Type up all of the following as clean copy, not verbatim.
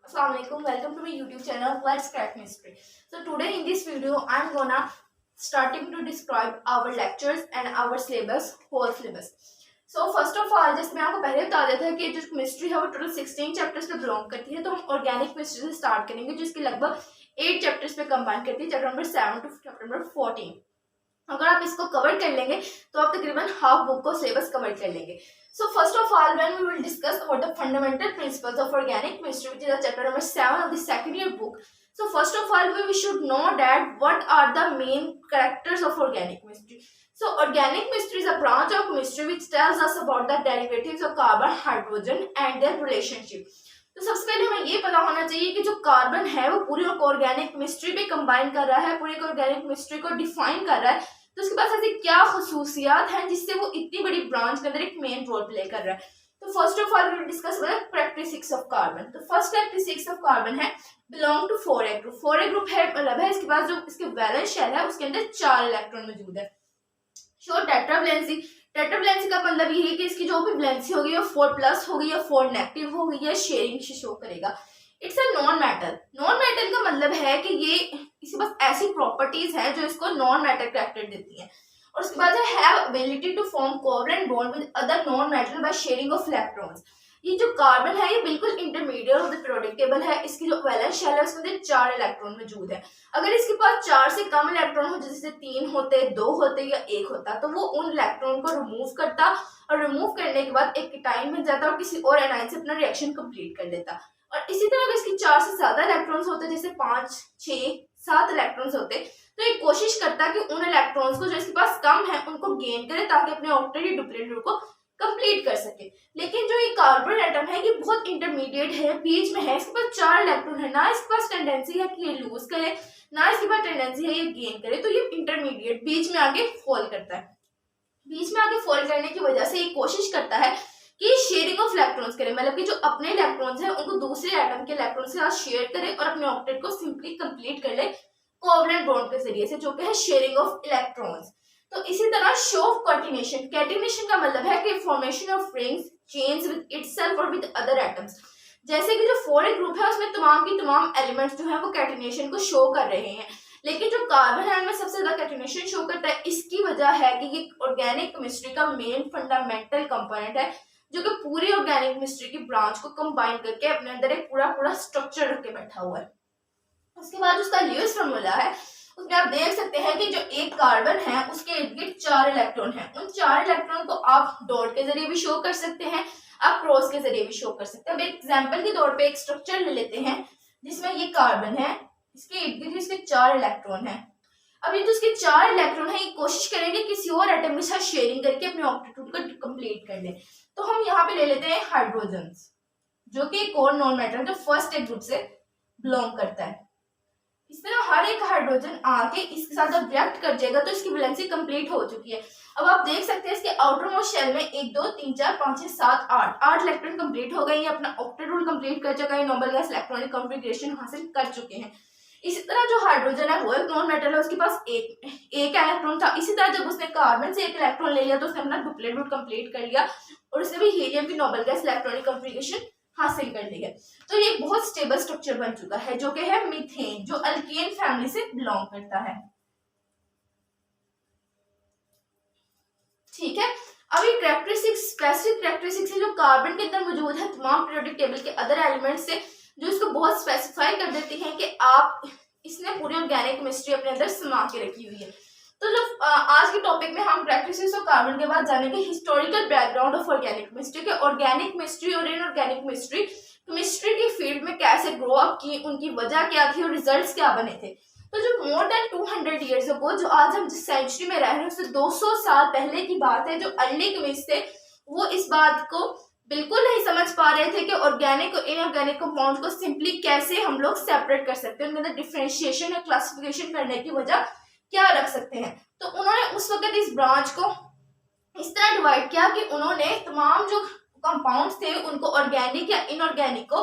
Assalamualaikum. Welcome to my YouTube channel. Let's Crack Mystery. So today in this video, I'm gonna starting to describe our lectures and our syllabus, whole syllabus. So first of all, जैसे मैं आपको पहले बता दिया था कि जो chemistry है वो टोटल 16 चैप्टर्स पे बिलोंग करती है, तो हम ऑर्गेनिक केमिस्ट्री से स्टार्ट करेंगे जो इसके लगभग 8 चैप्टर्स पे कंबाइन करती है, chapter number 7 to chapter number 14। अगर आप इसको कवर कर लेंगे तो आप तकरीबन हाफ बुक को सिलेबस कवर कर लेंगे। So first of all, when we will discuss about the fundamental principles of organic chemistry, which is the chapter number 7 of the second year book. So first of all, we should know that what are the main characters of organic chemistry. So organic chemistry is a branch of chemistry which tells us about the derivatives of carbon, hydrogen and their relationship. तो सबसे पहले हमें ये पता होना चाहिए कि जो कार्बन है वो पूरी ऑर्गेनिक केमिस्ट्री पे कंबाइन कर रहा है, पूरी ऑर्गेनिक केमिस्ट्री को डिफाइन कर रहा है, तो उसके पास ऐसी क्या खसूसियात हैं जिससे वो इतनी बड़ी ब्रांच के अंदर एक मेन रोल प्ले कर रहा है। तो first of all we will discuss characteristics of carbon. तो फर्स्ट कैरेक्टरिस्टिक्स ऑफ कार्बन है belong to 4a group. 4a group है मतलब है इसके पास जो इसके वैलेंस शेल है उसके अंदर 4 इलेक्ट्रॉन मौजूद है। Show tetravalency. टेट्रावैलेंसी का मतलब ये है कि इसकी जो भी वैलेंसी होगी वो 4+ होगी या 4 नेगेटिव होगी या शेयरिंग से शो करेगा। It's a non metal. Non metal का मतलब है कि ये इसके पास ऐसी प्रॉपर्टीज है जो इसको नॉन मेटल कैरेक्टर देती हैं। और उसके बाद है ability to form covalent bond with other non metal by sharing of electrons. ये जो कार्बन है ये बिल्कुल intermediate of the periodic table है। इसकी जो वैलेंस शेल है उसके अंदर 4 इलेक्ट्रॉन मौजूद है। अगर इसके पास 4 से कम इलेक्ट्रॉन हो, जैसे 3 होते, 2 होते या 1 होता, तो वो उन इलेक्ट्रॉन को रिमूव करता और रिमूव करने के बाद एक कीटाइन में जाता और किसी और एनाइन से अपना रिएक्शन कंप्लीट कर लेता। और इसी तरह अगर इसकी 4 से ज्यादा इलेक्ट्रॉन्स होते, जैसे 5, 6, 7 इलेक्ट्रॉन्स होते, तो ये कोशिश करता कि उन इलेक्ट्रॉन्स को जो इसके पास कम है उनको गेन करे ताकि अपने ऑक्टेट या डुप्लीकेट को कंप्लीट कर सके। लेकिन जो ये कार्बन एटम है ये बहुत इंटरमीडिएट है, बीच में है, इसके पास 4 इलेक्ट्रॉन है, ना इसके पास टेंडेंसी है कि ये लूज करे, ना इसके पास टेंडेंसी है ये गेन करे, तो ये इंटरमीडिएट बीच में आगे फॉल करता है। बीच में आगे फॉल करने की वजह से ये कोशिश करता है कि शेयरिंग ऑफ इलेक्ट्रॉन्स करे, मतलब कि जो अपने इलेक्ट्रॉन्स हैं उनको दूसरे एटम के इलेक्ट्रॉन्स के साथ शेयर करे और अपने ऑक्टेट को सिंपली कंप्लीट कर ले कोवलेंट बॉन्ड के जरिए से, जो कि है शेयरिंग ऑफ इलेक्ट्रॉन्स। तो इसी तरह शो ऑफ कैटिनेशन। कैटिनेशन का मतलब है कि formation of rings chains with itself और विद अदर एटम्स। जैसे कि जो 4a ग्रुप है उसमें तमाम की तमाम एलिमेंट्स जो है वो कैटिनेशन को शो कर रहे हैं, लेकिन जो कार्बन है उनमें सबसे ज्यादा कैटिनेशन शो करता है। इसकी वजह है कि ये ऑर्गेनिक केमिस्ट्री का मेन फंडामेंटल कंपोनेंट है जो कि पूरी ऑर्गेनिक केमिस्ट्री की ब्रांच को कंबाइन करके अपने अंदर एक पूरा स्ट्रक्चर रख के बैठा हुआ है। उसके बाद उसका ल्यूइस फार्मूला है, उसमें आप देख सकते हैं कि जो एक कार्बन है उसके इर्द गिर्द 4 इलेक्ट्रॉन है। उन 4 इलेक्ट्रॉन को आप डॉट के जरिए भी शो कर सकते हैं, आप क्रॉस के जरिए भी शो कर सकते हैं। अब एग्जाम्पल के तौर पे एक स्ट्रक्चर ले लेते हैं जिसमें ये कार्बन है, इसके इर्द गिर्द इसके 4 इलेक्ट्रॉन है। अब ये जो इसके 4 इलेक्ट्रॉन है ये कोशिश करेंगे किसी और एटम के साथ शेयरिंग करके अपने ऑक्टेट को कंप्लीट कर ले। तो हम यहाँ पे ले लेते हैं हाइड्रोजन, जो कि एक और नॉन मेटल जो फर्स्ट एक ग्रुप से बिलोंग करता है। इस तरह हर एक हाइड्रोजन आके इसके साथ जब रिएक्ट कर जाएगा तो इसकी वैलेंसी कंप्लीट हो चुकी है। अब आप देख सकते हैं इसके आउटर मोस्ट शेल में 1, 2, 3, 4, 5, 6, 7, 8 इलेक्ट्रॉन कंप्लीट हो गए, ये अपना ऑक्टेट रूल कंप्लीट कर चुका है, नोबेल गैस इलेक्ट्रॉनिक कॉन्फ़िगरेशन हासिल कर चुके हैं। इसी तरह जो हाइड्रोजन है वो एक नॉन मेटल है, उसके पास एक इलेक्ट्रॉन था। इसी तरह जब उसने कार्बन से एक इलेक्ट्रॉन ले लिया तो उसने अपना डुप्लीकेट रूल कंप्लीट कर लिया और उसने भी हीलियम की नोबेल गैस इलेक्ट्रॉनिक कॉन्फ़िगरेशन हासिल कर ली है। तो ये बहुत स्टेबल स्ट्रक्चर बन चुका है जो कि है मीथेन, जो अल्केन फैमिली से बिलोंग करता है। ठीक है, अब ये कैरेक्टरिस्टिक्स, स्पेसिफिक कैरेक्टरिस्टिक्स है जो कार्बन के अंदर मौजूद है तमाम पीरियोडिक टेबल के अदर एलिमेंट्स से, जो इसको बहुत स्पेसिफाई कर देती हैं कि आप इसने पूरी ऑर्गेनिक केमिस्ट्री अपने अंदर समा के रखी हुई है। तो जो आज के टॉपिक में हम कैरेक्टरिस्टिक्स ऑफ कार्बन के बाद जानेंगे historical background of organic chemistry के, ऑर्गेनिक केमिस्ट्री और इनऑर्गेनिक केमिस्ट्री की फील्ड में कैसे ग्रो अप की, उनकी वजह क्या थी और रिजल्ट्स क्या बने थे। तो जो मोर देन 200 ईयर्स अगो, जो आज हम जिस सेंचुरी में रह रहे हैं उससे 200 साल पहले की बात है, जो अर्ली केमिस्ट थे वो इस बात को बिल्कुल नहीं समझ पा रहे थे कि ऑर्गेनिक और इनऑर्गेनिक कंपाउंड को सिंपली कैसे हम लोग सेपरेट कर सकते हैं, उनके अंदर डिफरेंशिएशन या क्लासिफिकेशन करने की वजह क्या रख सकते हैं। तो उन्होंने उस वक्त इस ब्रांच को इस तरह डिवाइड किया कि उन्होंने तमाम जो कंपाउंड्स थे उनको ऑर्गेनिक या इनऑर्गेनिक को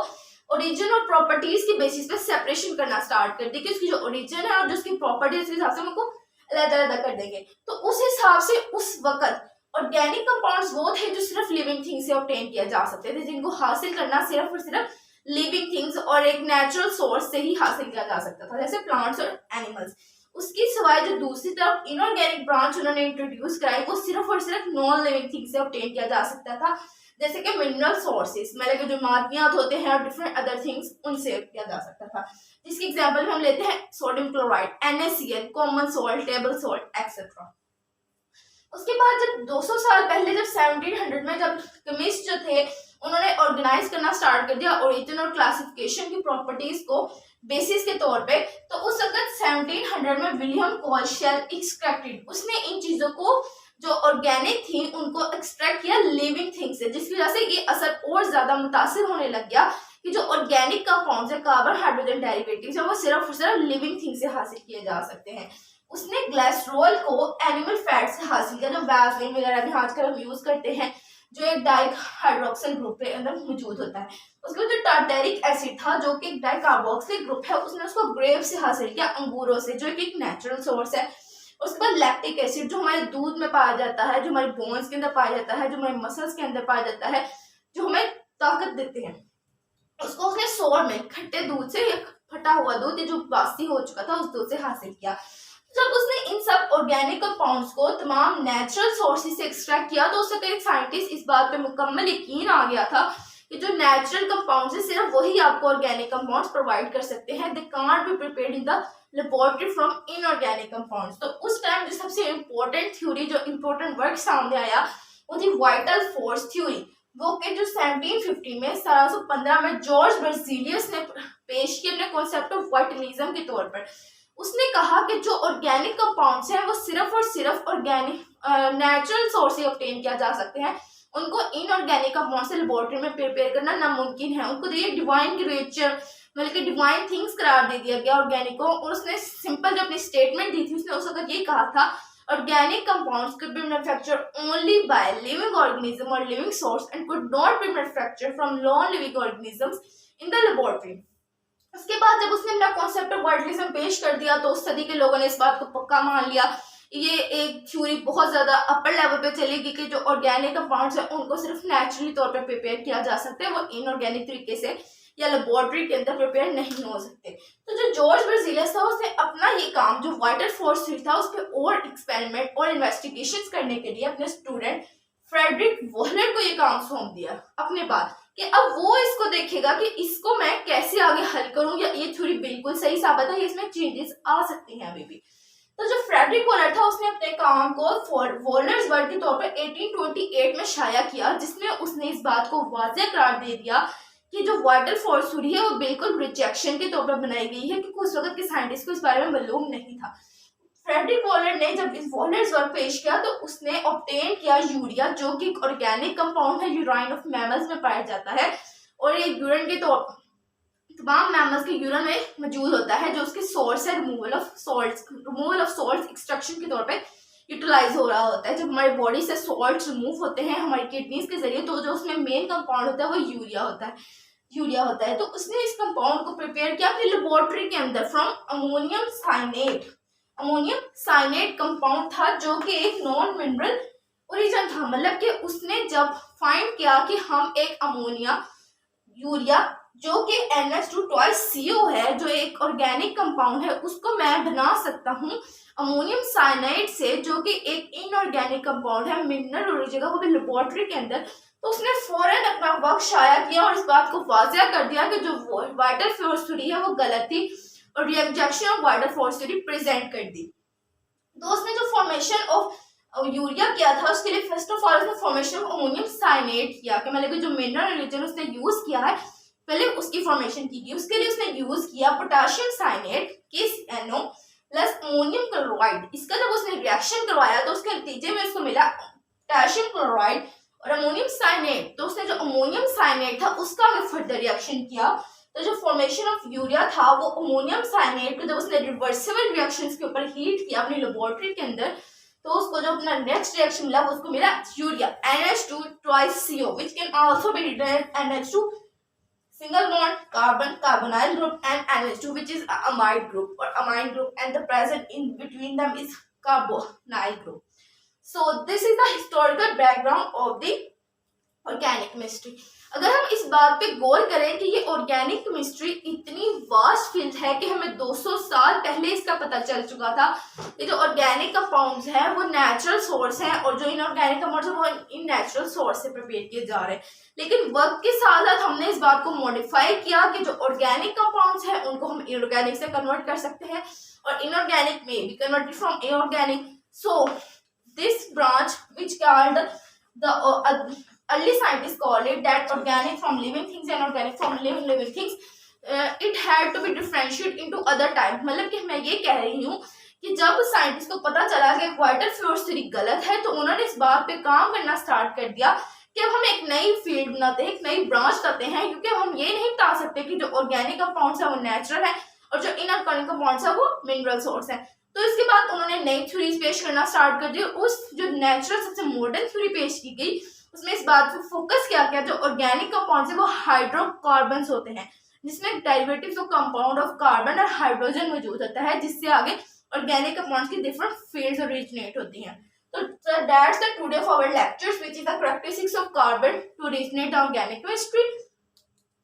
ओरिजिन और प्रॉपर्टीज के बेसिस पे सेपरेशन करना स्टार्ट कर दी कि उसकी जो ओरिजिन है और जो उसकी प्रॉपर्टीज के हिसाब से उनको अलग-अलग कर देंगे। तो उस हिसाब से उस वक्त ऑर्गेनिक कंपाउंड्स वो थे जो सिर्फ लिविंग थिंग से ऑब्टेन किया जा सकते थे, जिनको हासिल करना सिर्फ और सिर्फ लिविंग थिंग्स और एक नेचुरल सोर्स से ही हासिल किया जा सकता था, जैसे प्लांट्स और एनिमल्स। उसकी सिवाय जो दूसरी तरफ इनऑर्गेनिक ब्रांच उन्होंने इंट्रोड्यूस कराई वो सिर्फ और सिर्फ नॉन लिविंग थिंग्स से ऑब्टेन किया जा सकता था, जैसे कि मिनरल सोर्सेस, मतलब कि जो मादनियात होते हैं और डिफरेंट अदर थिंग्स, उनसे किया जा सकता था। जिसकी एग्जांपल हम लेते हैं sodium chloride, NaCl, common salt, table salt etcetera. उसके बाद जब 200 साल पहले, जब 1700 में, जब केमिस्ट जो थे उन्होंने ऑर्गेनाइज करना स्टार्ट कर दिया ओरिजिन और क्लासिफिकेशन की प्रॉपर्टीज को बेसिस के तौर पे, तो उस वक्त 1700 में विलियम कॉल्शेल एक्सट्रैक्टेड, उसने इन चीजों को जो ऑर्गेनिक थी उनको एक्सट्रैक्ट किया लिविंग थिंग से, जिसकी वजह से ये असर और ज्यादा मुतासिर होने लग गया कि जो ऑर्गेनिक कंपाउंड्स है, कार्बन हाइड्रोजन डेरिवेटिव्स है, वो सिर्फ और सिर्फ लिविंग थिंग से हासिल किए जा सकते हैं। उसने ग्लिसरॉल को एनिमल फैट से हासिल किया, जो वैसलीन वगैरह भी आजकल हम यूज करते हैं, जो एक डाइहाइड्रोक्सिल ग्रुप के अंदर मौजूद होता है। उसके बाद जो टार्टेरिक एसिड था, जो कि एक डाइकार्बोक्सिल ग्रुप है, उसने उसको ग्रेप से हासिल किया, अंगूरों से, जो कि एक नेचुरल सोर्स है। उसके बाद लैक्टिक एसिड, जो हमारे दूध में पाया जाता है, जो हमारे बोन्स के अंदर पाया जाता है, जो हमारे मसल्स के अंदर पाया जाता है, जो हमें ताकत देते हैं, उसको उसने सोर में खट्टे दूध से, फटा हुआ दूध जो बासी हो चुका था उस दूध से हासिल किया। जब उसने इन सब ऑर्गेनिक कंपाउंड्स को तमाम नेचुरल सोर्सेज से एक्सट्रैक्ट किया, तो उससे कई साइंटिस्ट इस बात पे मुकम्मल यकीन आ गया था कि जो नेचुरल कंपाउंड्स है सिर्फ वही आपको ऑर्गेनिक कंपाउंड्स प्रोवाइड कर सकते हैं, they can't be prepared in the laboratory from inorganic compounds. तो उस टाइम जो सबसे इम्पोर्टेंट थ्योरी, जो इम्पोर्टेंट वर्क सामने आया, वो थी वाइटल फोर्स थ्योरी, वो कि जो 1750 में 1715 में जॉर्ज बर्जीलियस ने पेश किया अपने कॉन्सेप्ट ऑफ वाइटलिज्म के तौर पर। उसने कहा कि जो ऑर्गेनिक कंपाउंड्स हैं वो सिर्फ और सिर्फ ऑर्गेनिक नेचुरल सोर्स से ऑब्टेन किया जा सकते हैं, उनको इनऑर्गेनिक कंपाउंड से लेबोरेटरी में प्रिपेयर करना नामुमकिन है। उनको ये डिवाइन क्रिएचर, मतलब कि डिवाइन थिंग्स करार दे दिया गया ऑर्गेनिक को। और उसने सिंपल जो अपनी स्टेटमेंट दी थी, उसने उस वक्त ये कहा था, organic compounds could be manufactured only by living organism or living source and could not be manufactured from non-living organisms in the laboratory. उसके बाद जब उसने अपना कॉन्सेप्ट ऑफ वाइटलिज्म पेश कर दिया, तो उस सदी के लोगों ने इस बात को पक्का मान लिया। ये एक थ्योरी बहुत ज्यादा अपर लेवल पे चलेगी कि जो ऑर्गेनिक कंपाउंड्स है उनको सिर्फ नेचुरली तौर पे प्रिपेयर किया जा सकता है, वो इनऑर्गेनिक तरीके से या लेबोरेटरी के अंदर प्रिपेयर नहीं हो सकते। तो जो जॉर्ज बर्जीलियस था, उसने अपना ये काम जो वाइटल फोर्स थ्योरी था उस पर और एक्सपेरिमेंट और इन्वेस्टिगेशंस करने के लिए अपने स्टूडेंट फ्रेडरिक वॉलर को ये काम सौंप दिया अपने बाद, कि अब वो इसको देखेगा कि इसको मैं कैसे आगे हल करूं, या ये थ्योरी बिल्कुल सही साबित है, इसमें चेंजेस आ सकती हैं अभी भी। तो जो फ्रेडरिक वॉलर था, उसने अपने काम को वॉलर्स वर्क के तौर पर 1828 में शाया किया, जिसमें उसने इस बात को वाज़ेह करार दे दिया कि जो वाइटल फोर्स थ्योरी है वो बिल्कुल रिजेक्शन के तौर पर बनाई गई है, क्योंकि उस वक्त के साइंटिस्ट को इस बारे में मालूम नहीं था। फ्रेडरिक वॉलर ने जब इस वॉलर्स वर्क पेश किया, तो उसने ऑब्टेन किया यूरिया, जो कि ऑर्गेनिक कंपाउंड है, यूराइन ऑफ मैमल्स में पाया जाता है, और ये यूरिन के तौर तमाम मैमल्स के यूरिन में मौजूद होता है, जो उसके सोर्स है रिमूवल ऑफ सॉल्ट्स एक्सट्रैक्शन के तौर पे यूटिलाइज हो रहा होता है। जब हमारी बॉडी से सॉल्ट्स रिमूव होते हैं हमारी किडनीज के जरिए, तो जो उसमें मेन कंपाउंड होता है वो यूरिया होता है। तो उसने इस कंपाउंड को प्रिपेयर किया अपनी लेबोरेटरी के अंदर फ्रॉम अमोनियम साइनेट कंपाउंड था, जो कि एक नॉन मिनरल ओरिजिन था। मतलब कि उसने जब फाइंड किया कि हम एक यूरिया जो कि NH2CO है, जो एक ऑर्गेनिक कंपाउंड है, उसको मैं बना सकता हूँ अमोनियम साइनाइड से, जो कि एक इनऑर्गेनिक कंपाउंड है, मिनरल ओरिजिन का, वो भी लेबोरेटरी के अंदर। तो उसने फौरन अपना वर्क शाया किया और इस बात को वाज़ेह कर दिया कि जो वाइटल फोर्स थ्योरी है वो गलत थी, और rejection of vital force theory present कर दी। तो उसने जो फॉर्मेशन ऑफ यूरिया किया था, उसके लिए फर्स्ट ऑफ ऑल उसने फॉर्मेशन ऑफ अमोनियम साइनेट किया, कि मतलब जो मिनरल ओरिजिन उसने यूज किया है पहले उसकी फॉर्मेशन की गई। उसके लिए उसने यूज किया potassium cyanate KCNO plus ammonium chloride. इसका जब उसने रिएक्शन करवाया तो उसके नतीजे में उसको मिला पोटेशियम क्लोराइड और अमोनियम साइनेट। तो उसने जो अमोनियम साइनेट था उसका फर्दर रिएक्शन किया, तो जो फॉर्मेशन ऑफ यूरिया था वो अमोनियम साइनेट को जब उसने रिवर्सिबल रिएक्शंस के ऊपर हीट किया अपनी लेबोरेटरी के अंदर, तो उसको जो अपना नेक्स्ट रिएक्शन मिला उसको मिला urea NH2CO, which can also be written as NH2 single bond carbonyl group and NH2, which is amide group or amine group, and the present in between them is carbonyl group. So this is the historical background of the organic chemistry. अगर हम इस बात पे गौर करें कि ये organic chemistry इतनी vast field है कि हमें 200 साल पहले इसका पता चल चुका था कि जो ऑर्गेनिक कंपाउंड्स हैं वो नेचुरल सोर्स हैं और जो इनऑर्गेनिक कंपाउंड्स हैं वो इन नेचुरल सोर्स से प्रिपेयर किए जा रहे हैं। लेकिन वक्त के साथ साथ हमने इस बात को मॉडिफाई किया कि जो ऑर्गेनिक कंपाउंड्स हैं उनको हम इनऑर्गेनिक से कन्वर्ट कर सकते हैं और इनऑर्गेनिक में be converted from inorganic. So this branch which called the early scientists call it that organic from living things and organic from living things it had to be differentiated into other type। मतलब कि मैं ये कह रही हूँ कि जब scientist को पता चला कि वाटर फ्लूइड थ्योरी गलत है तो उन्होंने इस बात पे काम करना स्टार्ट कर दिया कि अब हम एक नई फील्ड बनाते हैं, एक नई ब्रांच करते हैं, क्योंकि अब हम ये नहीं बता सकते कि जो ऑर्गेनिक कंपाउंड्स है वो नेचुरल है और जो इनऑर्गेनिक कंपाउंड्स है वो मिनरल सोर्स है। तो इसके बाद उन्होंने नई थ्योरीज पेश करना स्टार्ट कर दी। उस जो नेचुरल सबसे मॉडर्न थ्योरी पेश की गई उसमें इस बात पे फोकस किया गया जो ऑर्गेनिक कंपाउंड्स है वो हाइड्रोकार्बन्स होते हैं, जिसमें derivatives of compound of carbon और हाइड्रोजन मौजूद होता है, जिससे आगे ऑर्गेनिक कंपाउंड्स की डिफरेंट फील्ड्स ओरिजिनेट होती हैं। तो that's the today of our lectures which is the characteristics of carbon to originate the organic chemistry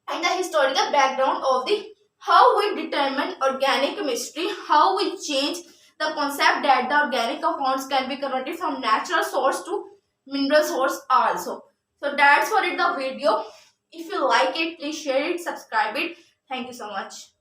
and the historical background of the how we determine organic chemistry, how we change the concept that the organic compounds can be converted from natural source to mineral source also. So that's for it the video. If you like it, please share it, subscribe it. Thank you so much.